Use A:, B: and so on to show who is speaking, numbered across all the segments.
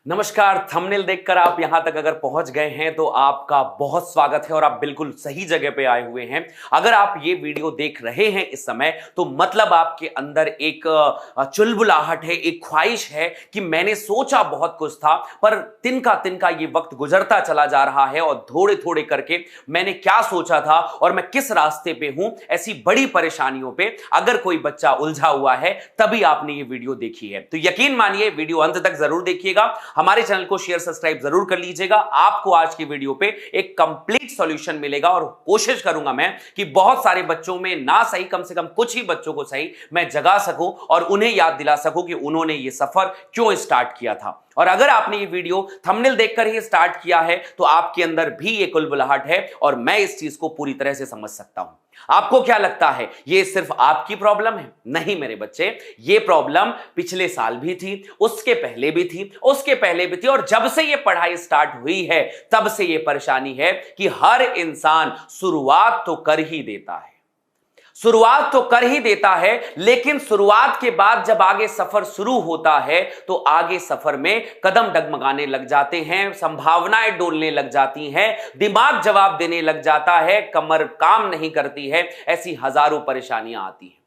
A: नमस्कार। थंबनेल देखकर आप यहां तक अगर पहुंच गए हैं तो आपका बहुत स्वागत है और आप बिल्कुल सही जगह पे आए हुए हैं। अगर आप ये वीडियो देख रहे हैं इस समय तो मतलब आपके अंदर एक चुलबुलाहट है, एक ख्वाहिश है कि मैंने सोचा बहुत कुछ था पर तिनका तिनका ये वक्त गुजरता चला जा रहा है और थोड़े थोड़े करके मैंने क्या सोचा था और मैं किस रास्ते पे हूं, ऐसी बड़ी परेशानियों पे अगर कोई बच्चा उलझा हुआ है तभी आपने ये वीडियो देखी है। तो यकीन मानिए वीडियो अंत तक जरूर देखिएगा, हमारे चैनल को शेयर सब्सक्राइब जरूर कर लीजिएगा। आपको आज की वीडियो पे एक कंप्लीट सॉल्यूशन मिलेगा और कोशिश करूंगा मैं कि बहुत सारे बच्चों में ना सही कम से कम कुछ ही बच्चों को सही मैं जगा सकूं और उन्हें याद दिला सकूं कि उन्होंने ये सफर क्यों स्टार्ट किया था। और अगर आपने ये वीडियो थंबनेल देखकर ही स्टार्ट किया है तो आपके अंदर भी एक कुलबुलाहट है और मैं इस चीज को पूरी तरह से समझ सकता हूं। आपको क्या लगता है ये सिर्फ आपकी प्रॉब्लम है? नहीं मेरे बच्चे, ये प्रॉब्लम पिछले साल भी थी, उसके पहले भी थी, उसके पहले भी थी और जब से ये पढ़ाई स्टार्ट हुई है तब से ये परेशानी है कि हर इंसान शुरुआत तो कर ही देता है, शुरुआत तो कर ही देता है, लेकिन शुरुआत के बाद जब आगे सफर शुरू होता है तो आगे सफर में कदम डगमगाने लग जाते हैं, संभावनाएं डोलने लग जाती हैं, दिमाग जवाब देने लग जाता है, कमर काम नहीं करती है, ऐसी हजारों परेशानियां आती हैं।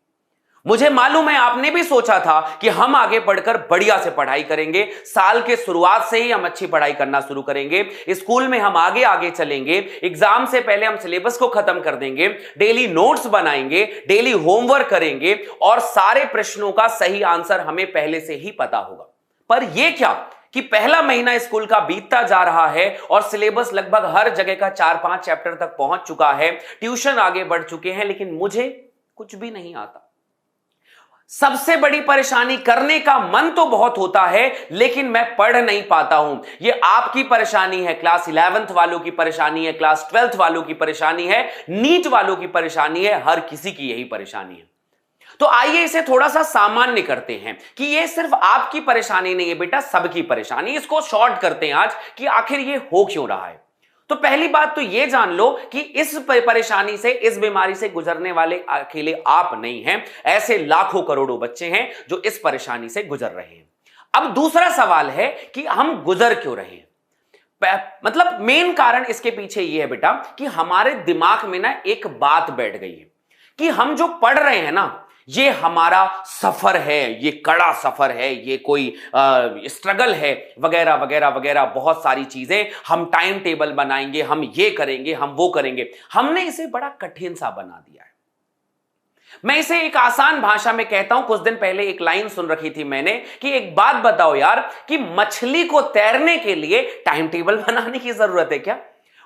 A: मुझे मालूम है आपने भी सोचा था कि हम आगे बढ़कर बढ़िया से पढ़ाई करेंगे, साल के शुरुआत से ही हम अच्छी पढ़ाई करना शुरू करेंगे, स्कूल में हम आगे आगे चलेंगे, एग्जाम से पहले हम सिलेबस को खत्म कर देंगे, डेली नोट्स बनाएंगे, डेली होमवर्क करेंगे और सारे प्रश्नों का सही आंसर हमें पहले से ही पता होगा। पर यह क्या कि पहला महीना स्कूल का बीतता जा रहा है और सिलेबस लगभग हर जगह का 4-5 चैप्टर तक पहुंच चुका है, ट्यूशन आगे बढ़ चुके हैं, लेकिन मुझे कुछ भी नहीं आता। सबसे बड़ी परेशानी, करने का मन तो बहुत होता है लेकिन मैं पढ़ नहीं पाता हूं। यह आपकी परेशानी है, क्लास 11th वालों की परेशानी है, क्लास 12th वालों की परेशानी है, नीट वालों की परेशानी है, हर किसी की यही परेशानी है। तो आइए इसे थोड़ा सा सामान्य करते हैं कि यह सिर्फ आपकी परेशानी नहीं है बेटा, सबकी परेशानी। इसको शॉर्ट करते हैं आज कि आखिर यह हो क्यों रहा है। तो पहली बात तो यह जान लो कि इस परेशानी से, इस बीमारी से गुजरने वाले अकेले आप नहीं हैं, ऐसे लाखों करोड़ों बच्चे हैं जो इस परेशानी से गुजर रहे हैं। अब दूसरा सवाल है कि हम गुजर क्यों रहे हैं। मतलब मेन कारण इसके पीछे यह है बेटा कि हमारे दिमाग में ना एक बात बैठ गई है कि हम जो पढ़ रहे हैं ना ये हमारा सफर है, ये कड़ा सफर है, ये कोई स्ट्रगल है, वगैरह वगैरह वगैरह बहुत सारी चीजें। हम टाइम टेबल बनाएंगे, हम ये करेंगे, हम वो करेंगे। हमने इसे बड़ा कठिन सा बना दिया है। मैं इसे एक आसान भाषा में कहता हूं, कुछ दिन पहले एक लाइन सुन रखी थी मैंने कि एक बात बताओ यार कि मछली को तैरने के लिए टाइम टेबल बनाने की जरूरत है क्या?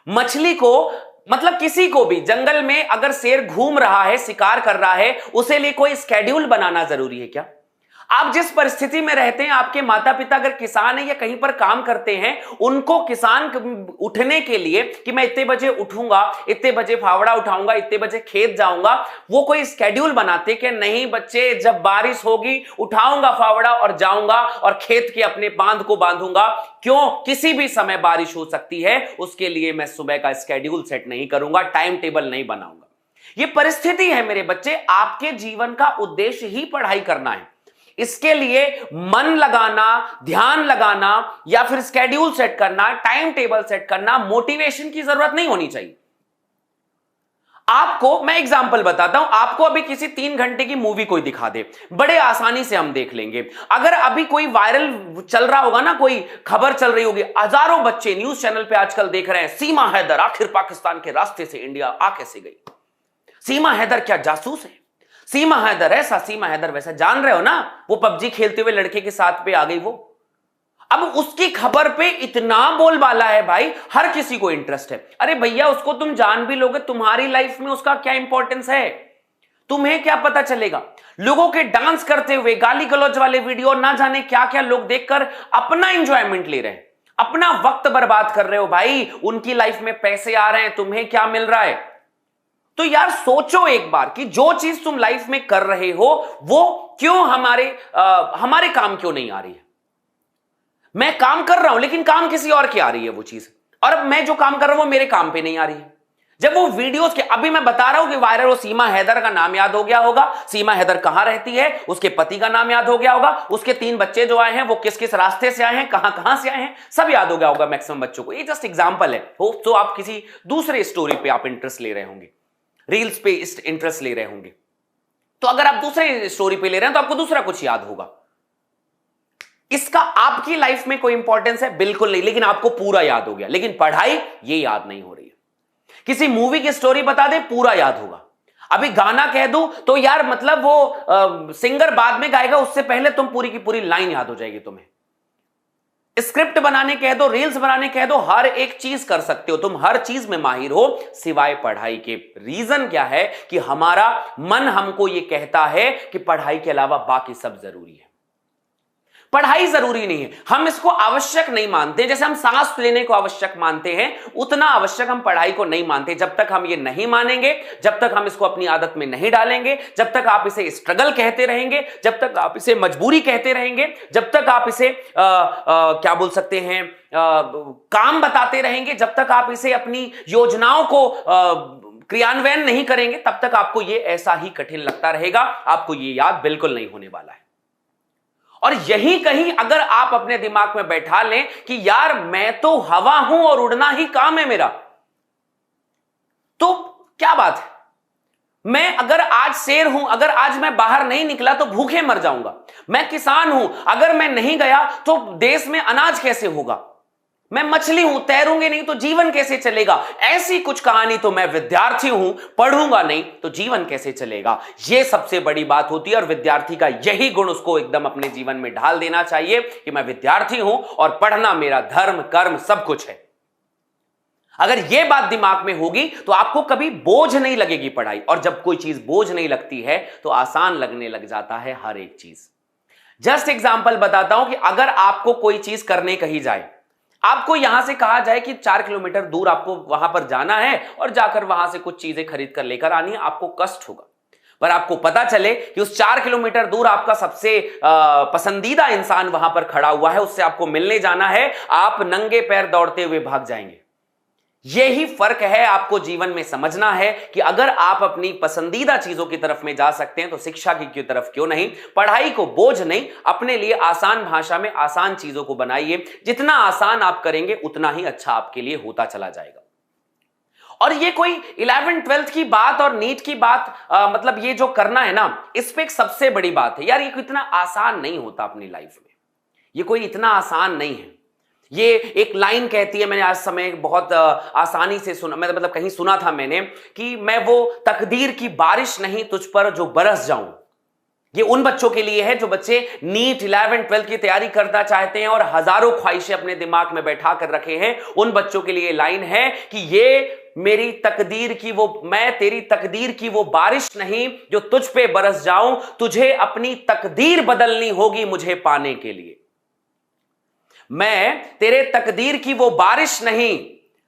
A: मछली को, मतलब किसी को भी, जंगल में अगर शेर घूम रहा है, शिकार कर रहा है, उसे लिए कोई स्केड्यूल बनाना जरूरी है क्या? आप जिस परिस्थिति में रहते हैं, आपके माता पिता अगर किसान है या कहीं पर काम करते हैं, उनको किसान उठने के लिए कि मैं इतने बजे उठूंगा, इतने बजे फावड़ा उठाऊंगा, इतने बजे खेत जाऊंगा, वो कोई स्केड्यूल बनाते कि नहीं बच्चे जब बारिश होगी उठाऊंगा फावड़ा और जाऊंगा और खेत के अपने बांध को बांधूंगा। क्यों? किसी भी समय बारिश हो सकती है, उसके लिए मैं सुबह का स्केड्यूल सेट नहीं करूंगा, टाइम टेबल नहीं बनाऊंगा। यह परिस्थिति है मेरे बच्चे। आपके जीवन का उद्देश्य ही पढ़ाई करना है। इसके लिए मन लगाना, ध्यान लगाना या फिर स्केड्यूल सेट करना, टाइम टेबल सेट करना, मोटिवेशन की जरूरत नहीं होनी चाहिए। आपको मैं एग्जांपल बताता हूं, आपको अभी किसी 3 घंटे की मूवी कोई दिखा दे, बड़े आसानी से हम देख लेंगे। अगर अभी कोई वायरल चल रहा होगा ना, कोई खबर चल रही होगी, हजारों बच्चे न्यूज चैनल पे आजकल देख रहे हैं, सीमा हैदर आखिर पाकिस्तान के रास्ते से इंडिया आ कैसे गई? सीमा हैदर क्या जासूस है? सीमा हैदर ऐसा, सीमा हैदर वैसा, जान रहे हो ना? वो पबजी खेलते हुए लड़के के साथ पे आ गई वो। अब उसकी खबर पे इतना बोलबाला है भाई, हर किसी को इंटरेस्ट है। अरे भैया उसको तुम जान भी लोगे, तुम्हारी लाइफ में उसका क्या इंपॉर्टेंस है? तुम्हें क्या पता चलेगा? लोगों के डांस करते हुए, गाली गलौज वाले वीडियो, ना जाने क्या क्या लोग देखकर अपना एंजॉयमेंट ले रहे हैं, अपना वक्त बर्बाद कर रहे हो भाई। उनकी लाइफ में पैसे आ रहे हैं, तुम्हें क्या मिल रहा है? तो यार सोचो एक बार कि जो चीज तुम लाइफ में कर रहे हो वो क्यों हमारे काम क्यों नहीं आ रही है? मैं काम कर रहा हूं लेकिन काम किसी और की आ रही है वो चीज, और अब मैं जो काम कर रहा हूं वो मेरे काम पे नहीं आ रही है। जब वो वीडियोस के, अभी मैं बता रहा हूं कि वायरल, वो सीमा हैदर का नाम याद हो गया होगा, सीमा हैदर कहां रहती है, उसके पति का नाम याद हो गया होगा, उसके 3 बच्चे जो आए हैं वो किस किस रास्ते से आए हैं, कहां कहां से आए हैं, सब याद हो गया होगा मैक्सिमम बच्चों को। ये जस्ट एग्जांपल है। होप तो आप किसी दूसरे स्टोरी पे आप इंटरेस्ट ले रहे होंगे, रील्स पे इंटरेस्ट ले रहे होंगे, तो अगर आप दूसरे स्टोरी पे ले रहे हैं तो आपको दूसरा कुछ याद होगा। इसका आपकी लाइफ में कोई इंपॉर्टेंस है? बिल्कुल नहीं, लेकिन आपको पूरा याद हो गया। लेकिन पढ़ाई ये याद नहीं हो रही है। किसी मूवी की स्टोरी बता दे, पूरा याद होगा। अभी गाना कह दूं तो यार मतलब वो सिंगर बाद में गाएगा, उससे पहले तुम पूरी की पूरी लाइन याद हो जाएगी तुम्हें। स्क्रिप्ट बनाने कह दो, रील्स बनाने कह दो, हर एक चीज कर सकते हो तुम, हर चीज में माहिर हो सिवाय पढ़ाई के। रीजन क्या है कि हमारा मन हमको यह कहता है कि पढ़ाई के अलावा बाकी सब जरूरी है। पढ़ाई जरूरी नहीं है, हम इसको आवश्यक नहीं मानते। जैसे हम सांस लेने को आवश्यक मानते हैं, उतना आवश्यक हम पढ़ाई को नहीं मानते। जब तक हम ये नहीं मानेंगे, जब तक हम इसको अपनी आदत में नहीं डालेंगे, जब तक आप इसे स्ट्रगल कहते रहेंगे, जब तक आप इसे मजबूरी कहते रहेंगे, जब तक आप इसे क्या बोल सकते हैं, काम बताते रहेंगे, जब तक आप इसे अपनी योजनाओं को क्रियान्वयन नहीं करेंगे, तब तक आपको ये ऐसा ही कठिन लगता रहेगा। आपको ये याद बिल्कुल नहीं होने वाला है। और यही कहीं अगर आप अपने दिमाग में बैठा लें कि यार मैं तो हवा हूं और उड़ना ही काम है मेरा, तो क्या बात है। मैं अगर आज शेर हूं, अगर आज मैं बाहर नहीं निकला तो भूखे मर जाऊंगा। मैं किसान हूं, अगर मैं नहीं गया तो देश में अनाज कैसे होगा। मैं मछली हूं, तैरूंगी नहीं तो जीवन कैसे चलेगा। ऐसी कुछ कहानी तो मैं विद्यार्थी हूं, पढ़ूंगा नहीं तो जीवन कैसे चलेगा। यह सबसे बड़ी बात होती है और विद्यार्थी का यही गुण उसको एकदम अपने जीवन में ढाल देना चाहिए कि मैं विद्यार्थी हूं और पढ़ना मेरा धर्म कर्म सब कुछ है। अगर यह बात दिमाग में होगी तो आपको कभी बोझ नहीं लगेगी पढ़ाई। और जब कोई चीज बोझ नहीं लगती है तो आसान लगने लग जाता है हर एक चीज। जस्ट एग्जांपल बताता हूं कि अगर आपको कोई चीज करने कही जाए, आपको यहां से कहा जाए कि 4 किलोमीटर दूर आपको वहां पर जाना है और जाकर वहां से कुछ चीजें खरीद कर लेकर आनी है, आपको कष्ट होगा। पर आपको पता चले कि उस 4 किलोमीटर दूर आपका सबसे पसंदीदा इंसान वहां पर खड़ा हुआ है, उससे आपको मिलने जाना है, आप नंगे पैर दौड़ते हुए भाग जाएंगे। यही फर्क है, आपको जीवन में समझना है कि अगर आप अपनी पसंदीदा चीजों की तरफ में जा सकते हैं तो शिक्षा की तरफ क्यों नहीं। पढ़ाई को बोझ नहीं, अपने लिए आसान भाषा में आसान चीजों को बनाइए। जितना आसान आप करेंगे उतना ही अच्छा आपके लिए होता चला जाएगा। और ये कोई 11th 12th की बात और नीट की बात मतलब ये जो करना है ना, इस पे एक सबसे बड़ी बात है यार, ये इतना आसान नहीं होता अपनी लाइफ में। ये कोई इतना आसान नहीं है। ये एक लाइन कहती है, मैंने आज समय बहुत आसानी से सुना, मतलब कहीं सुना था मैंने कि मैं वो तकदीर की बारिश नहीं तुझ पर जो बरस जाऊं। ये उन बच्चों के लिए है जो बच्चे नीट 11th 12th की तैयारी करना चाहते हैं और हजारों ख्वाहिशें अपने दिमाग में बैठा कर रखे हैं। उन बच्चों के लिए लाइन है कि ये मेरी तकदीर की वो, मैं तेरी तकदीर की वो बारिश नहीं जो तुझ पे बरस जाऊं, तुझे अपनी तकदीर बदलनी होगी मुझे पाने के लिए। मैं तेरे तकदीर की वो बारिश नहीं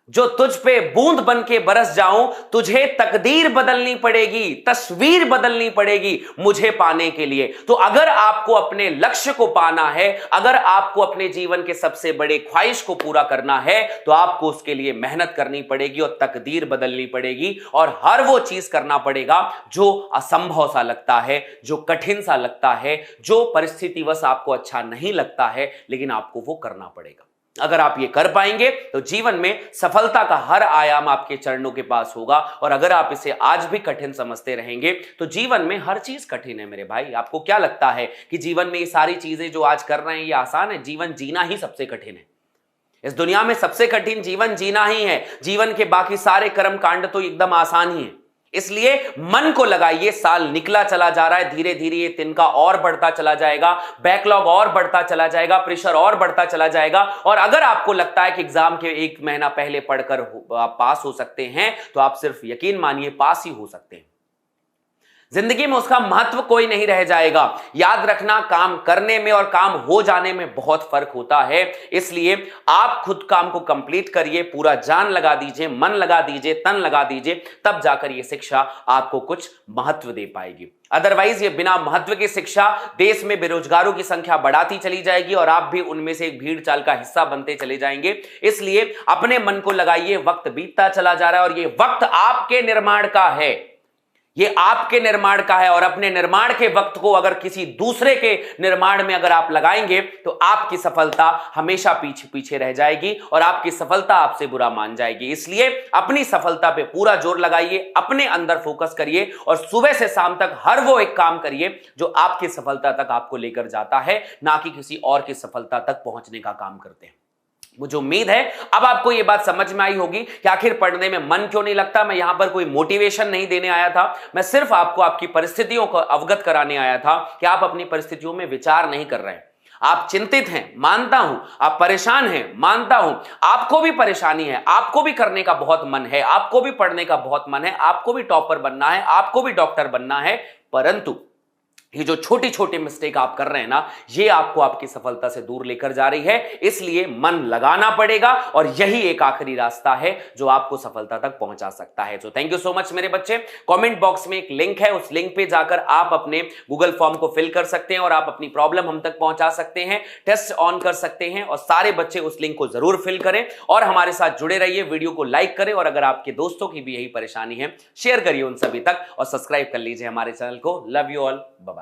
A: जो तुझ पे बूंद बन के बरस जाऊं, तुझे तकदीर बदलनी पड़ेगी, तस्वीर बदलनी पड़ेगी मुझे पाने के लिए। तो अगर आपको अपने लक्ष्य को पाना है, अगर आपको अपने जीवन के सबसे बड़े ख्वाहिश को पूरा करना है, तो आपको उसके लिए मेहनत करनी पड़ेगी और तकदीर बदलनी पड़ेगी और हर वो चीज करना पड़ेगा जो असंभव सा लगता है, जो कठिन सा लगता है, जो परिस्थितिवश आपको अच्छा नहीं लगता है, लेकिन आपको वो करना पड़ेगा। अगर आप ये कर पाएंगे तो जीवन में सफलता का हर आयाम आपके चरणों के पास होगा। और अगर आप इसे आज भी कठिन समझते रहेंगे तो जीवन में हर चीज कठिन है मेरे भाई। आपको क्या लगता है कि जीवन में ये सारी चीजें जो आज कर रहे हैं ये आसान है? जीवन जीना ही सबसे कठिन है। इस दुनिया में सबसे कठिन जीवन जीना ही है। जीवन के बाकी सारे कर्म कांड तो एकदम आसान ही है। इसलिए मन को लगाइए, साल निकला चला जा रहा है, धीरे धीरे ये तिनका और बढ़ता चला जाएगा, बैकलॉग और बढ़ता चला जाएगा, प्रेशर और बढ़ता चला जाएगा। और अगर आपको लगता है कि एग्जाम के 1 महीना पहले पढ़कर आप पास हो सकते हैं तो आप सिर्फ यकीन मानिए पास ही हो सकते हैं। जिंदगी में उसका महत्व कोई नहीं रह जाएगा। याद रखना, काम करने में और काम हो जाने में बहुत फर्क होता है। इसलिए आप खुद काम को कंप्लीट करिए, पूरा जान लगा दीजिए, मन लगा दीजिए, तन लगा दीजिए, तब जाकर यह शिक्षा आपको कुछ महत्व दे पाएगी। अदरवाइज ये बिना महत्व की शिक्षा देश में बेरोजगारों की संख्या बढ़ाती चली जाएगी और आप भी उनमें से एक भीड़ चाल का हिस्सा बनते चले जाएंगे। इसलिए अपने मन को लगाइए, वक्त बीतता चला जा रहा है और ये वक्त आपके निर्माण का है, ये आपके निर्माण का है। और अपने निर्माण के वक्त को अगर किसी दूसरे के निर्माण में अगर आप लगाएंगे तो आपकी सफलता हमेशा पीछे पीछे रह जाएगी और आपकी सफलता आपसे बुरा मान जाएगी। इसलिए अपनी सफलता पे पूरा जोर लगाइए, अपने अंदर फोकस करिए और सुबह से शाम तक हर वो एक काम करिए जो आपकी सफलता तक आपको लेकर जाता है, ना कि किसी और की सफलता तक पहुंचने का काम करते हैं। मुझे उम्मीद है अब आपको यह बात समझ में आई होगी कि आखिर पढ़ने में मन क्यों नहीं लगता। मैं यहां पर कोई मोटिवेशन नहीं देने आया था, मैं सिर्फ आपको आपकी परिस्थितियों को अवगत कराने आया था कि आप अपनी परिस्थितियों में विचार नहीं कर रहे हैं। आप चिंतित हैं, मानता हूं, आप परेशान हैं, मानता हूं, आपको भी परेशानी है, आपको भी करने का बहुत मन है, आपको भी पढ़ने का बहुत मन है, आपको भी टॉपर बनना है, आपको भी डॉक्टर बनना है, परंतु ये जो छोटी छोटी मिस्टेक आप कर रहे हैं ना, ये आपको आपकी सफलता से दूर लेकर जा रही है। इसलिए मन लगाना पड़ेगा और यही एक आखिरी रास्ता है जो आपको सफलता तक पहुंचा सकता है। तो थैंक यू सो मच मेरे बच्चे। कमेंट बॉक्स में एक लिंक है, उस लिंक पे जाकर आप अपने गूगल फॉर्म को फिल कर सकते हैं और आप अपनी प्रॉब्लम हम तक पहुंचा सकते हैं, टेस्ट ऑन कर सकते हैं और सारे बच्चे उस लिंक को जरूर फिल करें और हमारे साथ जुड़े रहिए। वीडियो को लाइक करें और अगर आपके दोस्तों की भी यही परेशानी है शेयर करिए उन सभी तक और सब्सक्राइब कर लीजिए हमारे चैनल को। Love you all, bye bye.